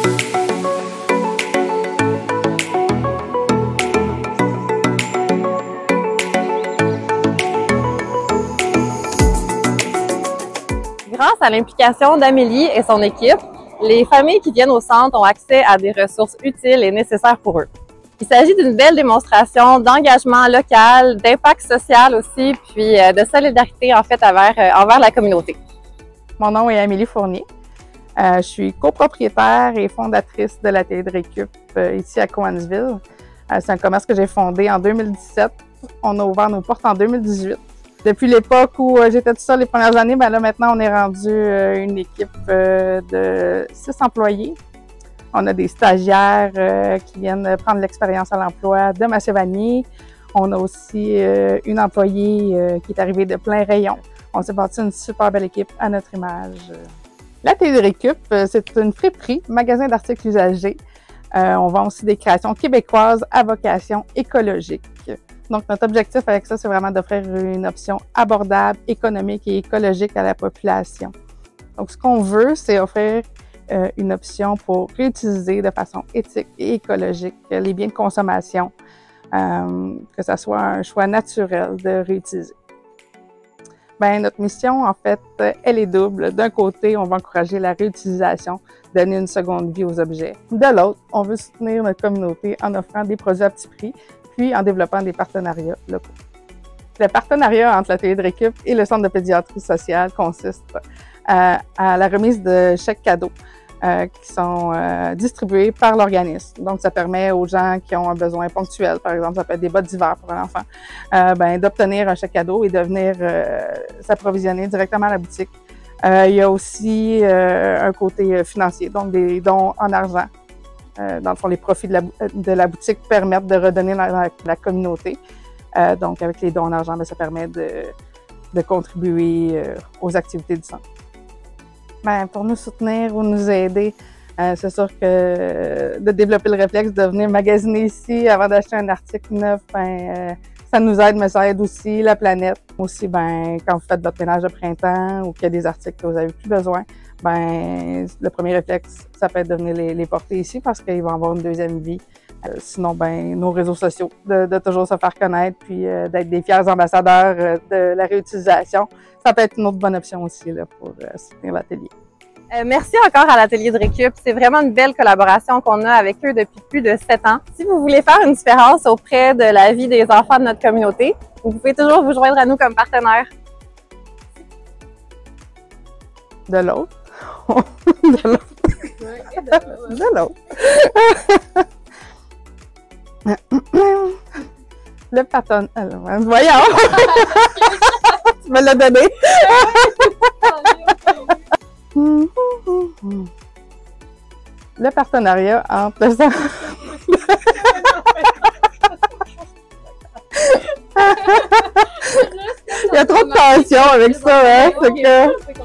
Grâce à l'implication d'Amélie et son équipe, les familles qui viennent au centre ont accès à des ressources utiles et nécessaires pour eux. Il s'agit d'une belle démonstration d'engagement local, d'impact social aussi, puis de solidarité en fait envers la communauté. Mon nom est Amélie Fournier. Je suis copropriétaire et fondatrice de l'atelier de récup ici à Cowansville. C'est un commerce que j'ai fondé en 2017. On a ouvert nos portes en 2018. Depuis l'époque où j'étais toute seule les premières années, ben là maintenant on est rendu une équipe de 6 employés. On a des stagiaires qui viennent prendre l'expérience à l'emploi de Massé-Vanier. On a aussi une employée qui est arrivée de plein rayon. On s'est bâti une super belle équipe à notre image. L'atelier de récup, c'est une friperie, magasin d'articles usagés. On vend aussi des créations québécoises à vocation écologique. Donc, notre objectif avec ça, c'est vraiment d'offrir une option abordable, économique et écologique à la population. Donc, ce qu'on veut, c'est offrir une option pour réutiliser de façon éthique et écologique les biens de consommation, que ça soit un choix naturel de réutiliser. Bien, notre mission, en fait, elle est double. D'un côté, on va encourager la réutilisation, donner une seconde vie aux objets. De l'autre, on veut soutenir notre communauté en offrant des produits à petit prix, puis en développant des partenariats locaux. Le partenariat entre l'atelier de récup et le centre de pédiatrie sociale consiste à la remise de chèques cadeaux qui sont distribués par l'organisme. Donc, ça permet aux gens qui ont un besoin ponctuel, par exemple, ça peut être des bottes d'hiver pour un enfant, d'obtenir un chèque cadeau et de venir s'approvisionner directement à la boutique. Il y a aussi un côté financier, donc des dons en argent. Dans le fond, les profits de la boutique permettent de redonner la communauté. Donc, avec les dons en argent, ça permet de contribuer aux activités du centre. Bien, pour nous soutenir ou nous aider, c'est sûr que de développer le réflexe de venir magasiner ici avant d'acheter un article neuf, ça nous aide, mais ça aide aussi la planète. Aussi, quand vous faites votre ménage de printemps ou qu'il y a des articles que vous n'avez plus besoin, le premier réflexe, ça peut être de venir les porter ici parce qu'ils vont avoir une deuxième vie. Sinon, nos réseaux sociaux, de toujours se faire connaître puis d'être des fiers ambassadeurs de la réutilisation, ça peut être une autre bonne option aussi là, pour soutenir l'atelier. Merci encore à l'atelier de récup. C'est vraiment une belle collaboration qu'on a avec eux depuis plus de 7 ans. Si vous voulez faire une différence auprès de la vie des enfants de notre communauté, vous pouvez toujours vous joindre à nous comme partenaire. De l'autre. De l'autre. De l'autre. Le partenariat. Voyons! Tu me l'as donné! Le partenariat entre le centre. Il y a trop de tension avec ça, hein? C'est que...